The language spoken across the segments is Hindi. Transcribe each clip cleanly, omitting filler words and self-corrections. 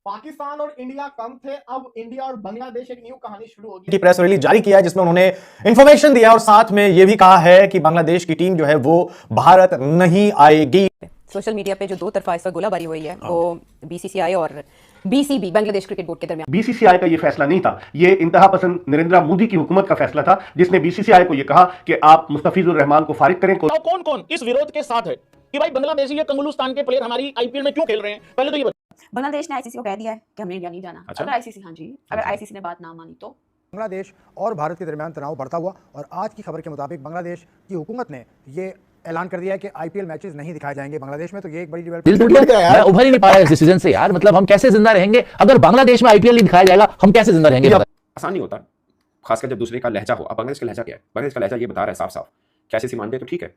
पाकिस्तान और इंडिया कम थे, अब इंडिया और बांग्लादेश एक न्यू कहानी शुरू होगी। की प्रेस रिलीज जारी किया है जिसमें उन्होंने इंफॉर्मेशन दिया और साथ में यह भी कहा है कि बांग्लादेश की टीम जो है वो भारत नहीं आएगी। सोशल मीडिया पे जो दो तरफा इस वक्त गोलाबारी हुई है वो बीसीसीआई और बीसीबी बांग्लादेश क्रिकेट बोर्ड के दरमियान। बीसीसीआई का ये फैसला नहीं था, ये इंतहा पसंद नरेंद्र मोदी की हुकूमत का फैसला था जिसने बीसीसीआई को ये कहा कि आप मुस्तफिजुर रहमान को फारिग करें। कौन कौन इस विरोध के साथ है कि भाई बांग्लादेशी या कंगुलुस्तान के प्लेयर हमारी आईपीएल में क्यों खेल रहे हैं? पहले तो ये बांग्लादेश ने आईसीसी को कह दिया है कि हमने इंडिया नहीं जाना। अच्छा? अगर आईसीसी अगर आईसीसी ने बात ना मानी तो बांग्लादेश और भारत के दरमियान तनाव बढ़ता हुआ और आज की खबर के मुताबिक बांग्लादेश की हुकूमत ने ये ऐलान कर दिया है कि आईपीएल मैचेस नहीं दिखाए जाएंगे बांग्लादेश में। तो ये एक बड़ी डेवलपमेंट है यार, उभर ही नहीं पा रहा है इस डिसीजन से यार। मतलब हम कैसे जिंदा रहेंगे अगर बांग्लादेश में आईपीएल नहीं दिखाया जाएगा? हम कैसे जिंदा रहेंगे? आसान नहीं होता, खासकर जब दूसरे का लहजा हो। अब बांग्लादेश का लहजा क्या है? बांग्लादेश का लहजा ये बता रहा है साफ साफ, कैसे मानते तो ठीक है,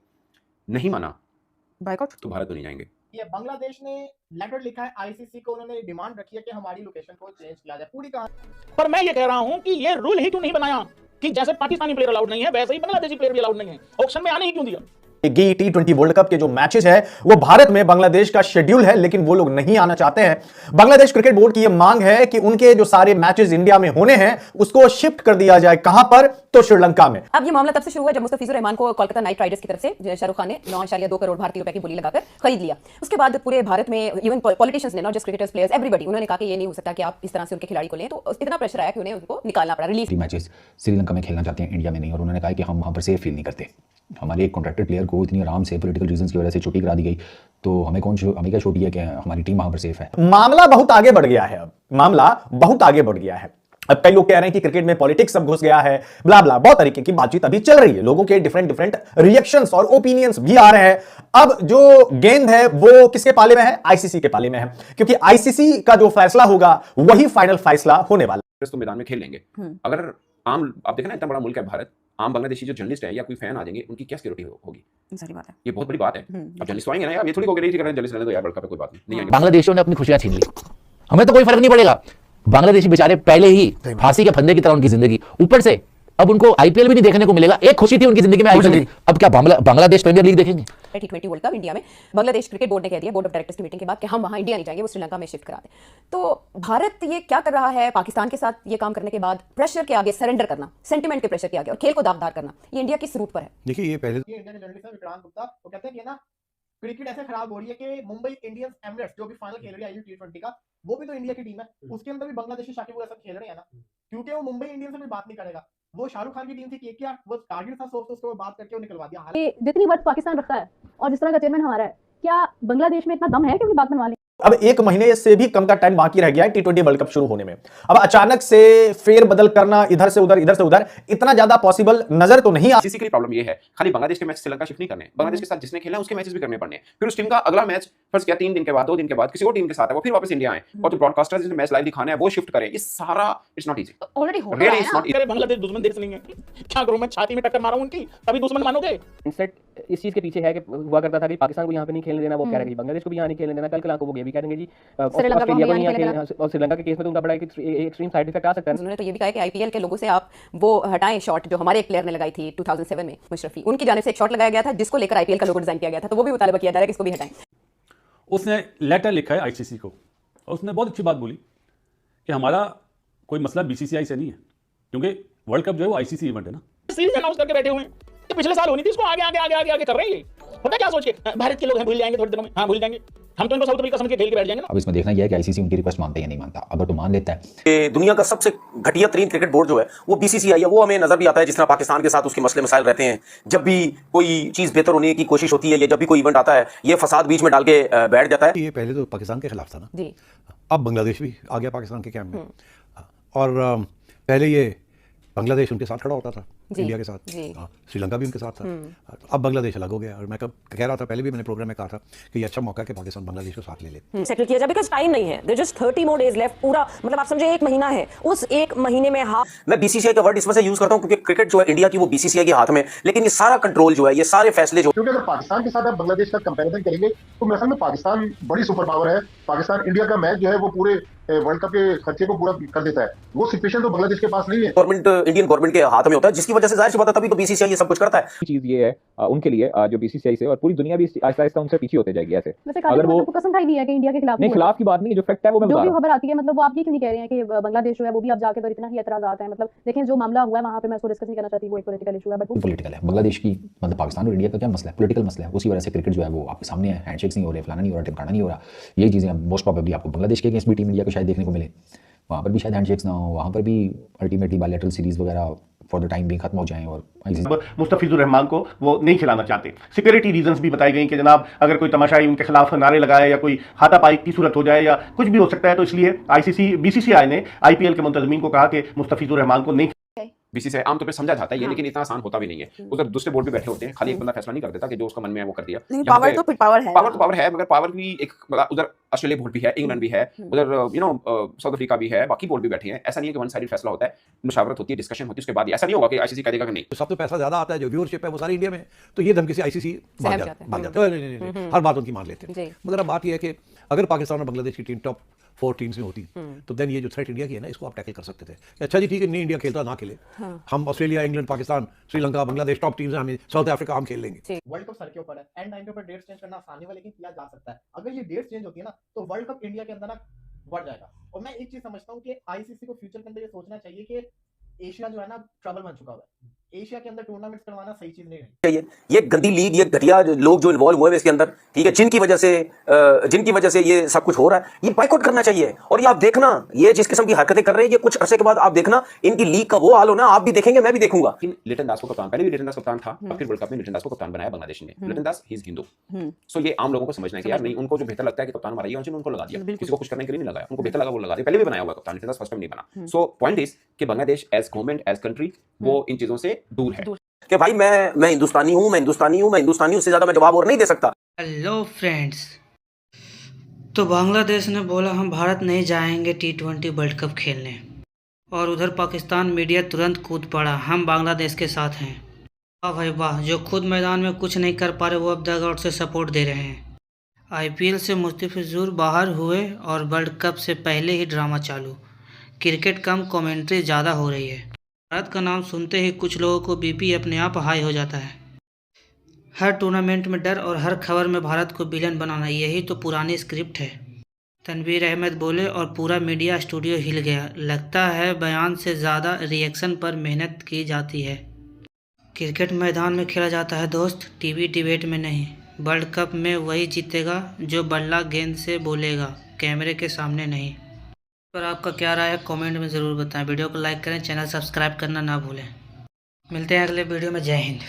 नहीं माना बाइकआउट तो भारत तो नहीं जाएंगे। ये बांग्लादेश ने लेटर लिखा है आईसीसी को, उन्होंने डिमांड रखी है कि हमारी लोकेशन को चेंज किया जाए। पूरी कहानी पर मैं ये कह रहा हूं कि ये रूल ही क्यों नहीं बनाया कि जैसे पाकिस्तानी प्लेयर अलाउड नहीं है वैसे ही बांग्लादेशी प्लेयर भी अलाउड नहीं है? ऑक्शन में आने ही क्यों दिया? T20 वर्ल्ड कप के जो मैचेस है वो भारत में बांग्लादेश का शेड्यूल है लेकिन वो लोग नहीं आना चाहते हैं। बांग्लादेश क्रिकेट बोर्ड की ये मांग है कि उनके जो सारे मैचेस इंडिया में होने हैं उसको शिफ्ट कर दिया जाए। कहां पर? तो श्रीलंका में। अब ये मामला तब से शुरू हुआ जब मुस्तफिजुर रहमान को कोलकाता नाइट राइडर्स की तरफ से शाहरुख खान ने 9.2 करोड़ भारतीय रुपए की बोली लगाकर खरीद लिया। उसके बाद पूरे भारत में इवन पॉलिटिशियंस ने, not just cricketers, players, everybody, उन्होंने कहा कि ये नहीं हो सकता कि आप इस तरह से उनके खिलाड़ी को लें। तो इतना प्रेशर आया कि उन्हें उनको निकालना पड़ा। रिलीज मैचेस श्रीलंका में खेलना चाहते हैं, इंडिया में नहीं, और उन्होंने कहा कि हम वहां पर सेफ फील नहीं करते। हमारे एक कॉन्ट्रैक्टेड प्लेयर को इतनी आराम से पॉलिटिकल रीजंस की वजह से छुट्टी करा दी गई, तो हमें क्या छुट्टी है कि हमारी टीम वहां पर सेफ है। मामला बहुत आगे बढ़ गया है। अब मामला बहुत आगे बढ़ गया है। अब कई लोग कह रहे हैं कि क्रिकेट में पॉलिटिक्स सब घुस गया है, ब्ला ब्ला, बहुत तरीके की बातचीत अभी चल रही है। लोगों के डिफरेंट रिएक्शंस और ओपिनियंस भी आ रहे हैं। अब जो गेंद है वो किसके पाले में है? आईसीसी के पाले में है, क्योंकि आईसीसी का जो फैसला होगा वही फाइनल फैसला होने वाला है। तो मैदान में खेल लेंगे। अगर आम, आप देखें ना, इतना बड़ा मुल्क है भारत, आम बांग्लादेशी जो जर्नलिस्ट है या कोई फैन आ जाएंगे, उनकी क्या सिक्योरिटी होगी? सही बात है, ये बहुत बड़ी बात है। अब जर्नलिस्ट आएंगे ना यार, ये थोड़ी हो गई जर्नलिस्ट रहने दो यार, वर्ल्ड कप पे कोई बात नहीं आएंगे। बांग्लादेशियों ने अपनी खुशियां छीन ली, हमें तो कोई फर्क नहीं पड़ेगा। बांग्लादेशी बेचारे पहले ही फांसी के फंदे की तरह उनकी जिंदगी, ऊपर से अब उनको आईपीएल भी नहीं देखने को मिलेगा। एक खुशी थी उनकी जिंदगी में आईपीएल, अब क्या बांग्लादेश प्रीमियर लीग देखेंगे? T20 वर्ल्ड कप इंडिया में बांग्लादेश क्रिकेट बोर्ड ने कह दिया, बोर्ड ऑफ डायरेक्टर्स की मीटिंग के बाद, कि हम वहां इंडिया नहीं जाएंगे, वो श्रीलंका में शिफ्ट करा दें। तो भारत ये क्या कर रहा है? पाकिस्तान के साथ ये काम करने के बाद प्रेशर के आगे सरेंडर करना, सेंटिमेंट के प्रेशर के आगे और खेल को दागदार करना, ये इंडिया किस रूट पर है? देखिए, ये पहले ये इंडियन जर्नलिस्ट है विक्रांत गुप्ता, वो कहते हैं कि ना क्रिकेट ऐसे खराब हो रही है कि मुंबई इंडियंस एमिरेट्स जो भी फाइनल खेल रही है T20 का, वो भी तो इंडिया की टीम है, उसके अंदर भी बांग्लादेशी शाकिब अल हसन खेल रहे हैं ना, क्योंकि वो मुंबई इंडियंस से कोई बात नहीं करेगा। वो शाहरुख खान की टीम थी कि क्या वो टारगेट था, सोच उसको बात करके वो निकलवा दिया। जितनी वर्थ पाकिस्तान रखता है और जिस तरह का चेयरमैन हमारा है, क्या बांग्लादेश में इतना दम है कि अपनी बात मनवा लें? अब 1 महीने से भी कम का टाइम बाकी रह गया है T20 वर्ल्ड कप शुरू होने में। अब अचानक से फेर बदल करना, इधर से उधर इतना ज्यादा पॉसिबल नजर तो नहीं आ। आईसीसी की प्रॉब्लम ये है, खाली बांग्लादेश के मैच श्रीलंका शिफ्ट नहीं करने, बांग्लादेश के साथ जिसने खेला है उसके मैचेस भी करने पड़ने हैं। फिर उस टीम का अगला मैच फर्स्ट किया 3 दिन के बाद, 2 दिन के बाद किसी और टीम के साथ है, वो फिर वापस इंडिया आए और जो ब्रॉडकास्टर जिसने मैच लाइव दिखाना है वो शिफ्ट करे। ये सारा इट्स नॉट इजी, ऑलरेडी हो रहा है ना। अरे बांग्लादेश दुश्मन देश नहीं है, क्या करूं मैं? छाती में टक्कर मारा उनकी, तभी दुश्मन मानोगे? इंस्टेंट इस चीज के पीछे है कि हुआ करता था कि पाकिस्तान को यहाँ पे नहीं खेलने देना, वो कह रहे हैं बांग्लादेश को भी यहाँ नहीं खेलने देना, कल को वो ये भी कह देंगे जी ऑस्ट्रेलिया को नहीं यहाँ खेलना। और श्रीलंका के केस में तो उनका बड़ा एक एक्सट्रीम साइड इफेक्ट आ सकता है। उन्होंने तो ये भी कहा कि आईपीएल के लोगों से आप वो हटाएं शॉट जो हमारे एक प्लेयर ने लगाई थी 2007 में, मुशरफी, उनकी जानिब से एक शॉट लगाया गया था जिसको लेकर आईपीएल का लोगो डिजाइन किया गया था, तो वो भी मुतालबा किया जा रहा है कि इसको भी हटाएं। उसने लेटर लिखा है आईसीसी को और उसने बहुत अच्छी बात बोली कि हमारा कोई मसला बीसीसीआई से नहीं है, क्योंकि वर्ल्ड कप जो है वो आईसीसी इवेंट है ना। सीरीज अनाउंस करके बैठे हुए हैं, तो पिछले साल होनी थी, इसको आगे आगे आगे आगे आगे कर रहे हैं। पता क्या सोच के भारत के लोग हैं भूल जाएंगे थोड़े दिनों में? हाँ भूल जाएंगे, हम तो इनको साउथ अफ्रीका समझ के खेल के बैठ जाएंगे ना। अब इसमें देखना यह है कि आईसीसी उनकी रिक्वेस्ट मानता है या नहीं मानता। अगर तो मान लेता है, दुनिया का सबसे घटिया तरीन क्रिकेट बोर्ड जो है वो बीसीसीआई है, वो हमें नजर भी आता है। जिस तरह पाकिस्तान के साथ उसके मसले मसाइल रहते हैं, जब भी कोई चीज बेहतर होने की कोशिश होती है या जब भी कोई इवेंट आता है, ये फसाद बीच में डाल के बैठ जाता है। ये पहले तो पाकिस्तान के खिलाफ था ना जी, अब बांग्लादेश भी आ गया पाकिस्तान के कैंप में। और पहले ये बांग्लादेश उनके साथ खड़ा होता था, इंडिया के साथ, श्रीलंका भी उनके साथ था। अब बांग्लादेश अलग हो गया और मैं कह रहा था, पहले भी मैंने प्रोग्राम में कहा था कि ये अच्छा मौका है कि पाकिस्तान बांग्लादेश को साथ ले ले, सेटल किया जाए, बिकॉज़ टाइम नहीं है। There just 30 more days left. पूरा मतलब आप समझे 1 महीना है, उस 1 महीने में मैं बीसीसीआई का वर्ड इस वजह से यूज करता हूं क्योंकि क्रिकेट जो है इंडिया की वो बीसीसीआई के हाथ में, लेकिन ये सारा कंट्रोल जो है, ये सारे फैसले जो, क्योंकि अगर पाकिस्तान के साथ आप बांग्लादेश का कंपैरिजन करेंगे तो मेरे ख्याल में पाकिस्तान बड़ी सुपर पावर है। पाकिस्तान इंडिया का मैच जो है वो पूरे वर्ल्ड कप के खर्चे को पूरा कर देता है। वो सिचुएशन तो बांग्लादेश के पास नहीं है। गवर्नमेंट, इंडियन गवर्नमेंट के हाथ में होता है, जिसकी वजह से जाहिर सी बात है तभी तो बीसीसीआई ये सब कुछ करता है। चीज ये है उनके लिए जो बीसीसीआई से और पूरी दुनिया भी आहिस्ता आहिस्ता उनसे पीछे होते जाएगी ऐसे। अगर वो पसंद नहीं है कि इंडिया के खिलाफ नहीं, खिलाफ की बात नहीं, जो फैक्ट है वो मैं जो बता भी रहा हूं। खबर आती है मतलब वो आप ये क्यों नहीं कह रहे हैं कि बांग्लादेश जो है वो भी अब जाके तो इतना ही एतराज़ात हैं, मतलब देखिए जो मामला हुआ है वहां पे मैं उसको डिस्कस नहीं करना चाहती, वो एक पॉलिटिकल इशू है बट पॉलिटिकल है। बांग्लादेश की मतलब पाकिस्तान और इंडिया का क्या मसला है, पॉलिटिकल मसला है। उसी वजह से क्रिकेट जो है वो आपके सामने है, हैंडशेक्स नहीं हो रहे, फलाना नहीं हो रहा, टिमकाना नहीं हो रहा। यही चीज़ें मोस्ट प्रोबेबली आपको बांग्लादेश के अगेंस्ट भी टीम इंडिया को शायद देखने को मिले, वहाँ पर भी शायद हैंडशेक्स ना हो, वहाँ पर भी अल्टीमेटली बायलैटरल सीरीज वगैरह फॉर द टाइम भी खत्म हो जाएं और मुस्तफिजुर रहमान को वो नहीं खिलाना चाहते। सिक्योरिटी रीजंस भी बताई गई कि जनाब अगर कोई तमाशाई उनके खिलाफ नारे लगाए या कोई हाथापाई की सूरत हो जाए या कुछ भी हो सकता है, तो इसलिए बीसीसीआई ने आईपीएल के मुंतजमीन को कहा कि मुस्तफिजुर रहमान को नहीं। बीसीसीआई आमतौर पे समझा जाता है ये, लेकिन इतना आसान होता भी नहीं है। उधर दूसरे बोर्ड पे बैठे होते हैं, खाली एक बंदा फैसला नहीं कर देता कि जो उसका मन में है वो कर दिया। पावर तो पावर है, पावर है, मगर पावर भी एक उधर ऑस्ट्रेलिया बोर्ड भी है, इंग्लैंड भी है, उधर साउथ अफ्रीका भी है, बाकी बोर्ड भी बैठे हैं। ऐसा नहीं है कि वन साइडेड फैसला होता है, मुशावरत होती है, डिस्कशन होती है, उसके बाद ऐसा नहीं होगा कि आईसीसी कह देगा कि नहीं। तो सब तो पैसा ज्यादा आता है, जो व्यूअरशिप है वो सारी इंडिया में, तो ये धमकी से आईसीसी मान जाते हैं, नहीं, हर बात उनकी मान लेते हैं। मगर अब बात यह है कि अगर पाकिस्तान और बांग्लादेश की टीम टॉप 4 टीम्स में होती तो देन ये जो थ्रेट इंडिया की है ना, इसको आप टैकल कर सकते थे। अच्छा जी ठीक है, नहीं इंडिया खेलता ना खेले, हम Australia, England, Pakistan, Sri Lanka, Bangladesh top teams हैं, हमें साउथ अफ्रीका हम खेल लेंगे। वर्ल्ड कप सर के ऊपर है, एंड टाइम के ऊपर डेट्स चेंज करना आसान है, लेकिन किया जा सकता है। अगर ये डेट्स चेंज होती है ना तो वर्ल्ड कप इंडिया के अंदर ना बढ़ जाएगा। और मैं एक चीज समझता हूँ कि आईसीसी को फ्यूचर के अंदर ये सोचना चाहिए कि एशिया जो है ना ट्रबल बन चुका हुआ है, एशिया के अंदर टूर्नामेंट्स करवाना सही चीज नहीं है। ये गंदी लीग, ये घटिया लोग जो इन्वॉल्व हुए हैं इसके अंदर, ठीक है, जिनकी वजह से ये सब कुछ हो रहा है, ये बाइकआउट करना चाहिए। और ये आप देखना, ये जिस किस्म की हरकतें कर रहे हैं, ये कुछ अरसे के बाद आप देखना इनकी लीग का वो हाल होना, आप भी देखेंगे, मैं भी देखूंगा। लिटन दास को कप्तान, पहले भी लिटन दास कप्तान था, अब फिर वर्ल्ड कप में लिटन दास को कप्तान बनाया बांग्लादेश ने। लिटन दास ही इज हिंदू, सो ये आम लोगों को समझना है कि यार नहीं, उनको जो बेहतर लगता है कि कप्तान हमारा ये, उनको लगा दिया, किसी को खुश करने के लिए नहीं लगाया, उनको बेहतर लगा वो लगा दिया। पहले भी बनाया हुआ कप्तान, लिटन दास फर्स्ट टाइम नहीं बना। सो पॉइंट इज कि Bangladesh as government, as country, वो इन चीजों से दूर है कि भाई मैं हिंदुस्तानी हूं, मैं हिंदुस्तानी, उससे ज्यादा मैं जवाब और नहीं दे सकता। हेलो फ्रेंड्स, तो बांग्लादेश ने बोला हम भारत नहीं जाएंगे T20 वर्ल्ड कप खेलने, और उधर पाकिस्तान मीडिया तुरंत कूद पड़ा, हम बांग्लादेश के साथ हैं। वाह भाई वाह, जो खुद मैदान में कुछ नहीं कर पा रहे वो अब डगआउट से सपोर्ट दे रहे हैं। आईपीएल से मुस्तफिजुर बाहर हुए और वर्ल्ड कप से पहले ही ड्रामा चालू, क्रिकेट कम कमेंट्री ज़्यादा हो रही है। भारत का नाम सुनते ही कुछ लोगों को बीपी अपने आप हाई हो जाता है। हर टूर्नामेंट में डर और हर खबर में भारत को विलन बनाना, यही तो पुरानी स्क्रिप्ट है। तनवीर अहमद बोले और पूरा मीडिया स्टूडियो हिल गया। लगता है बयान से ज़्यादा रिएक्शन पर मेहनत की जाती है। क्रिकेट मैदान में खेला जाता है दोस्त, टीवी डिबेट में नहीं। वर्ल्ड कप में वही जीतेगा जो बल्ला गेंद से बोलेगा, कैमरे के सामने नहीं। पर आपका क्या राय है कमेंट में ज़रूर बताएं। वीडियो को लाइक करें, चैनल सब्सक्राइब करना ना भूलें। मिलते हैं अगले वीडियो में। जय हिंद।